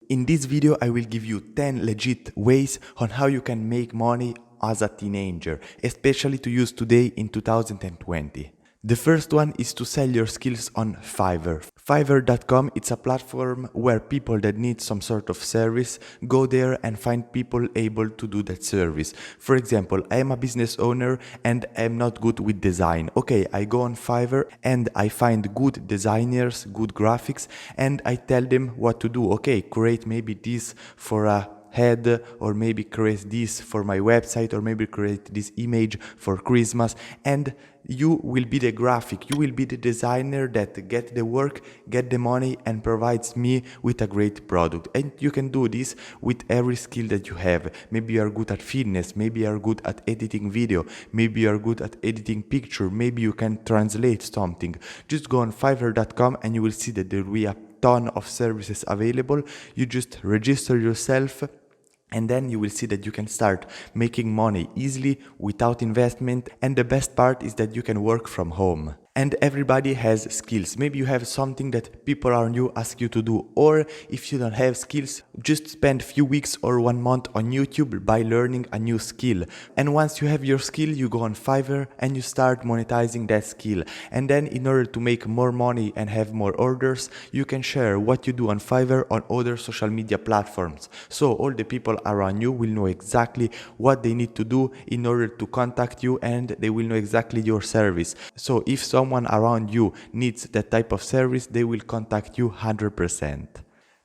In this video, I will give you 10 legit ways on how you can make money as a teenager, especially to use today in 2020. The first one is to sell your skills on Fiverr. Fiverr.com, it's a platform where people that need some sort of service go there and find people able to do that service. For example, I am a business owner and I'm not good with design. Okay, I go on Fiverr and I find good designers, good graphics, and I tell them what to do. Okay, create maybe this for a head, or maybe create this for my website, or maybe create this image for Christmas, and you will be the graphic, you will be the designer that get the work, get the money, and provides me with a great product. And you can do this with every skill that you have. Maybe you are good at fitness, maybe you are good at editing video, maybe you are good at editing picture, maybe you can translate something. Just go on Fiverr.com and you will see that there will be a ton of services available. You just register yourself, and then you will see that you can start making money easily without investment. And the best part is that you can work from home. And everybody has skills. Maybe you have something that people around you ask you to do, or if you don't have skills, just spend a few weeks or 1 month on YouTube by learning a new skill. And once you have your skill, you go on Fiverr and you start monetizing that skill. And then in order to make more money and have more orders, you can share what you do on Fiverr on other social media platforms. So all the people around you will know exactly what they need to do in order to contact you, and they will know exactly your service. So if someone around you needs that type of service, they will contact you 100%.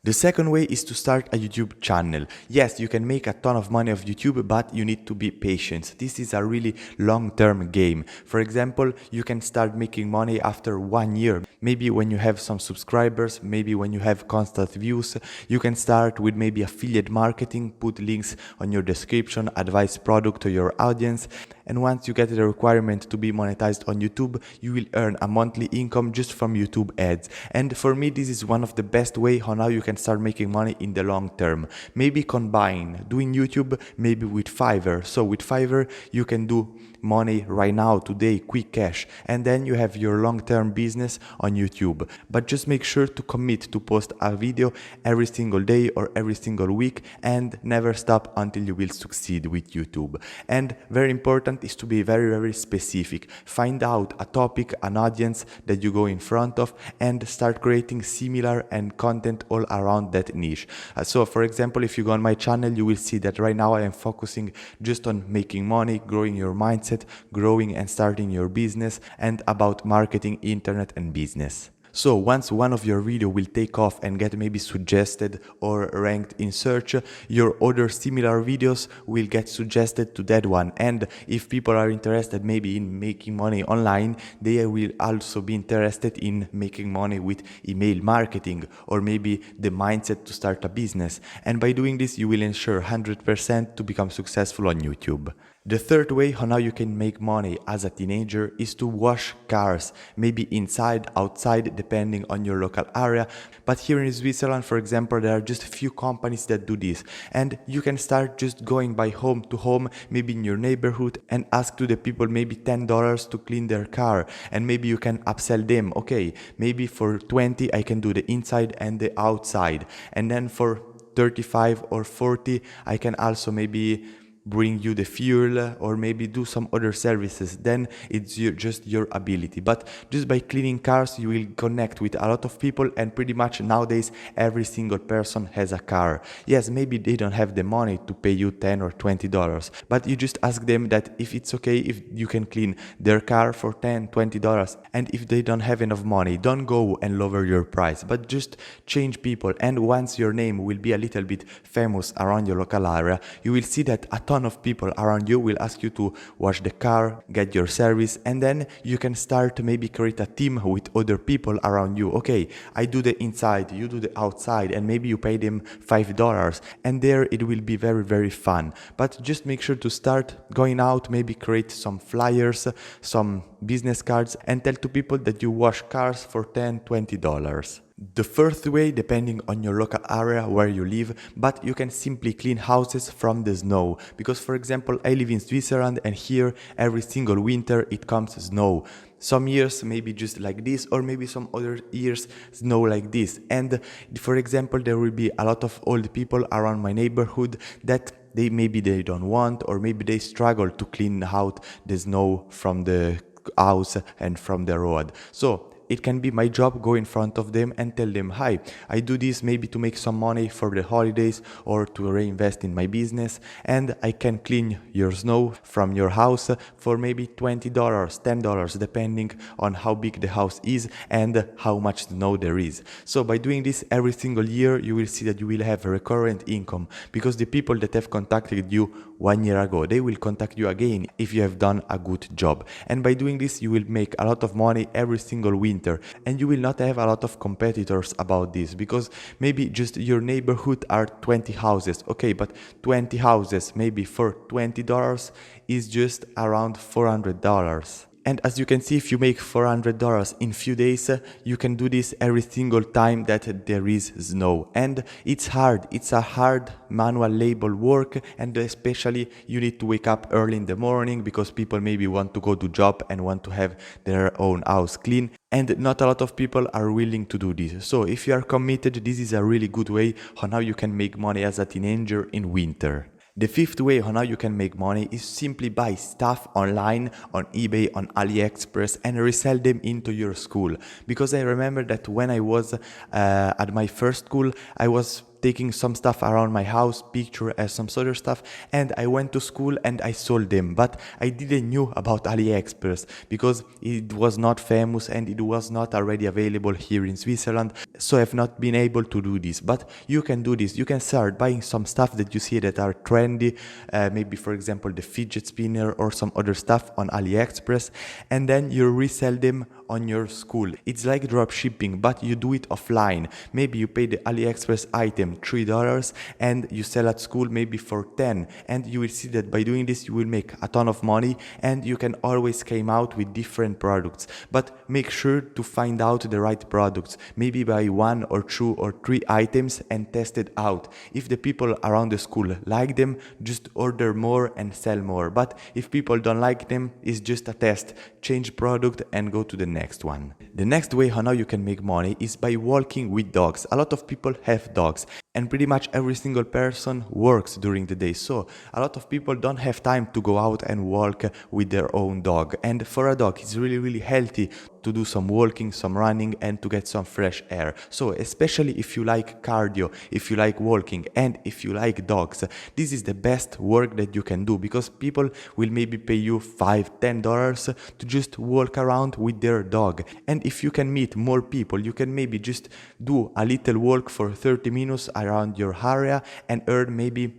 The second way is to start a YouTube channel. Yes, you can make a ton of money off YouTube, but you need to be patient. This is a really long-term game. For example, you can start making money after 1 year. Maybe when you have some subscribers, maybe when you have constant views. You can start with maybe affiliate marketing, put links on your description, advise product to your audience. And once you get the requirement to be monetized on YouTube, you will earn a monthly income just from YouTube ads. And for me, this is one of the best way on how you can start making money in the long term. Maybe combine doing YouTube maybe with Fiverr. So with Fiverr, you can do money right now, today, quick cash, and then you have your long-term business on YouTube. But just make sure to commit to post a video every single day or every single week, and never stop until you will succeed with YouTube. And very important is to be very specific. Find out a topic, an audience that you go in front of, and start creating similar and content all around that niche. So for example, if you go on my channel, you will see that right now I am focusing just on making money, growing your mindset, growing and starting your business, and about marketing, internet and business. So once one of your video will take off and get maybe suggested or ranked in search, your other similar videos will get suggested to that one. And if people are interested maybe in making money online, they will also be interested in making money with email marketing, or maybe the mindset to start a business. And by doing this, you will ensure 100% to become successful on YouTube. The third way on how you can make money as a teenager is to wash cars, maybe inside, outside, depending on your local area. But here in Switzerland, for example, there are just a few companies that do this. And you can start just going by home to home, maybe in your neighborhood, and ask to the people maybe $10 to clean their car. And maybe you can upsell them. Okay, maybe for 20 I can do the inside and the outside. And then for 35 or 40 I can also maybe bring you the fuel, or maybe do some other services. Then it's just your ability. But just by cleaning cars, you will connect with a lot of people, and pretty much nowadays every single person has a car. Yes, maybe they don't have the money to pay you $10 or $20, but you just ask them that if it's okay if you can clean their car for $10, $20. And if they don't have enough money, don't go and lower your price, but just change people. And once your name will be a little bit famous around your local area, you will see that a ton of people around you will ask you to wash the car, get your service, and then you can start to maybe create a team with other people around you. Okay, I do the inside, you do the outside, and maybe you pay them $5, and there it will be very fun. But just make sure to start going out, maybe create some flyers, some business cards, and tell to people that you wash cars for $10, $20. The first way, depending on your local area where you live, but you can simply clean houses from the snow. Because for example, I live in Switzerland and here every single winter it comes snow. Some years maybe just like this, or maybe some other years snow like this. And for example, there will be a lot of old people around my neighborhood that they don't want, or maybe they struggle to clean out the snow from the house and from the road. So it can be my job go in front of them and tell them, hi, I do this maybe to make some money for the holidays or to reinvest in my business, and I can clean your snow from your house for maybe $20, $10, depending on how big the house is and how much snow there is. So by doing this every single year, you will see that you will have a recurrent income, because the people that have contacted you 1 year ago, they will contact you again if you have done a good job. And by doing this, you will make a lot of money every single winter, and you will not have a lot of competitors about this, because maybe just your neighborhood are 20 houses. Okay, but 20 houses maybe for $20 is just around $400. And as you can see, if you make $400 in few days, you can do this every single time that there is snow. And it's hard. It's a hard manual labor work, and especially you need to wake up early in the morning because people maybe want to go to job and want to have their own house clean. And not a lot of people are willing to do this. So if you are committed, this is a really good way on how you can make money as a teenager in winter. The fifth way on how you can make money is simply buy stuff online, on eBay, on Aliexpress, and resell them into your school. Because I remember that when I was at my first school, I was taking some stuff around my house, picture and some other stuff, and I went to school and I sold them. But I didn't knew about AliExpress because it was not famous and it was not already available here in Switzerland, so I've not been able to do this. But you can do this. You can start buying some stuff that you see that are trendy, maybe for example the fidget spinner or some other stuff on AliExpress, and then you resell them on your school. It's like drop shipping, but you do it offline. Maybe you pay the AliExpress item $3 and you sell at school maybe for 10, and you will see that by doing this you will make a ton of money, and you can always come out with different products. But make sure to find out the right products. Maybe buy 1 or 2 or 3 items and test it out. If the people around the school like them, just order more and sell more. But if people don't like them, it's just a test. Change product and go to the next one. The next way how you can make money is by walking with dogs. A lot of people have dogs, and pretty much every single person works during the day. So a lot of people don't have time to go out and walk with their own dog. And for a dog, it's really, really healthy to do some walking, some running, and to get some fresh air. So especially if you like cardio, if you like walking, and if you like dogs, this is the best work that you can do, because people will maybe pay you $5, $10 to just walk around with their dog. And if you can meet more people, you can maybe just do a little walk for 30 minutes around your area and earn maybe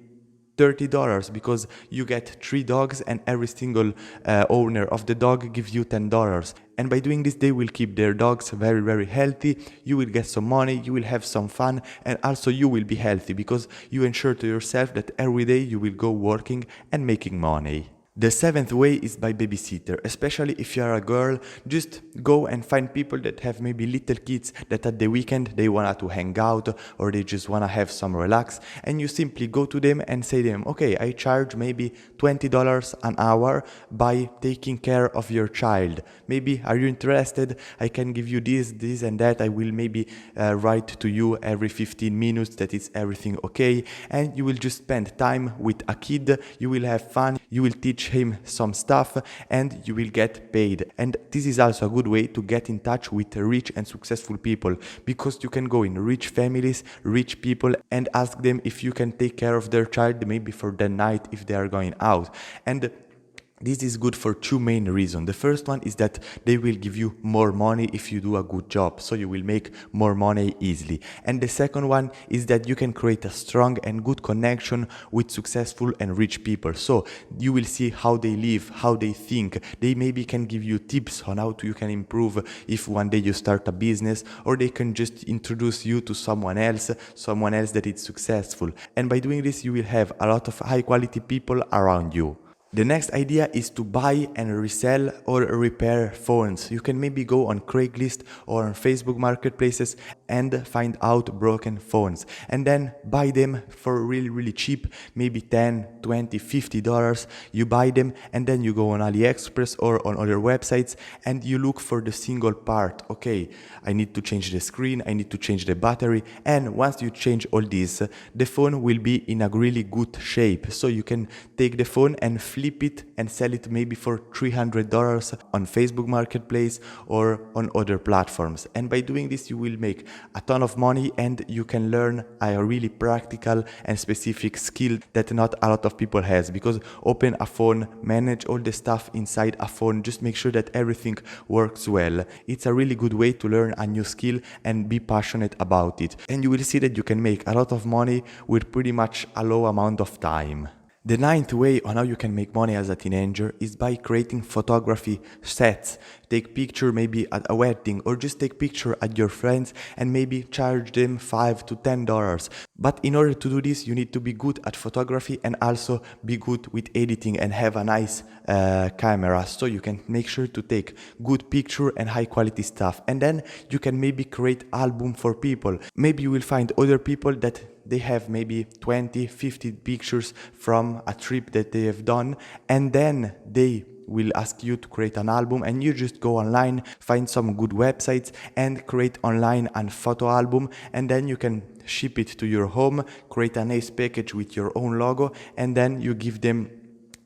$30, because you get 3 dogs and every single owner of the dog gives you $10. And by doing this, they will keep their dogs very, very healthy. You will get some money, you will have some fun, and also you will be healthy because you ensure to yourself that every day you will go working and making money. The 7th way is by babysitter. Especially if you are a girl, just go and find people that have maybe little kids that at the weekend they want to hang out or they just want to have some relax, and you simply go to them and say to them, okay, I charge maybe $20 an hour by taking care of your child. Maybe are you interested? I can give you this and that. I will maybe write to you every 15 minutes that it's everything okay, and you will just spend time with a kid. You will have fun, you will teach him some stuff, and you will get paid. And this is also a good way to get in touch with rich and successful people, because you can go in rich families, rich people, and ask them if you can take care of their child maybe for the night if they are going out. And this is good for 2 main reasons. The first one is that they will give you more money if you do a good job, so you will make more money easily. And the second one is that you can create a strong and good connection with successful and rich people. So you will see how they live, how they think. They maybe can give you tips on how you can improve if one day you start a business, or they can just introduce you to someone else that is successful. And by doing this, you will have a lot of high quality people around you. The next idea is to buy and resell or repair phones. You can maybe go on Craigslist or on Facebook marketplaces and find out broken phones and then buy them for really cheap, maybe 10, 20, $50. You buy them and then you go on Aliexpress or on other websites and you look for the single part. Okay, I need to change the screen, I need to change the battery, and once you change all this, the phone will be in a really good shape. So you can take the phone and flip it and sell it maybe for $300 on Facebook Marketplace or on other platforms. And by doing this, you will make a ton of money and you can learn a really practical and specific skill that not a lot of people has, because open a phone, manage all the stuff inside a phone, just make sure that everything works well. It's a really good way to learn a new skill and be passionate about it. And you will see that you can make a lot of money with pretty much a low amount of time. The ninth way on how you can make money as a teenager is by creating photography sets. Take picture maybe at a wedding or just take picture at your friends and maybe charge them $5 to $10. But in order to do this, you need to be good at photography and also be good with editing and have a nice camera, so you can make sure to take good picture and high quality stuff. And then you can maybe create album for people. Maybe you will find other people that they have maybe 20, 50 pictures from a trip that they have done, and then they will ask you to create an album, and you just go online, find some good websites and create online a photo album, and then you can ship it to your home, create a nice package with your own logo, and then you give them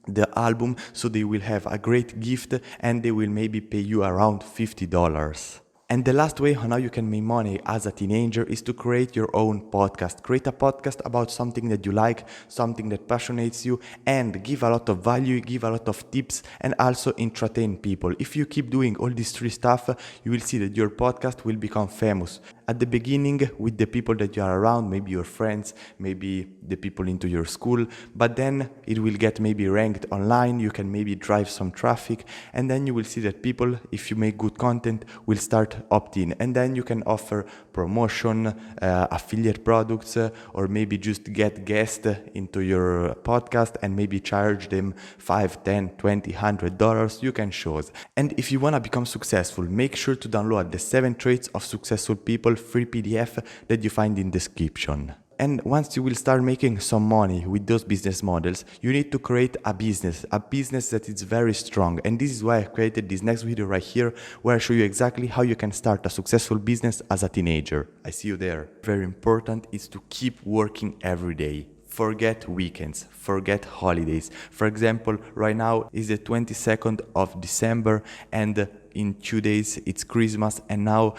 the album, so they will have a great gift and they will maybe pay you around $50. And the last way on how you can make money as a teenager is to create your own podcast. Create a podcast about something that you like, something that passionates you, and give a lot of value, give a lot of tips, and also entertain people. If you keep doing all these three stuff, you will see that your podcast will become famous. At the beginning, with the people that you are around, maybe your friends, maybe the people into your school, but then it will get maybe ranked online, you can maybe drive some traffic, and then you will see that people, if you make good content, will start opt-in, and then you can offer promotion, affiliate products, or maybe just get guests into your podcast and maybe charge them $5, $10, $20, $100. You can choose. And if you want to become successful, make sure to download the 7 Traits of Successful People free PDF that you find in description. And once you will start making some money with those business models, you need to create a business that is very strong. And this is why I created this next video right here, where I show you exactly how you can start a successful business as a teenager. I see you there. Very important is to keep working every day. Forget weekends, forget holidays. For example, right now is the 22nd of December and in 2 days it's Christmas, and now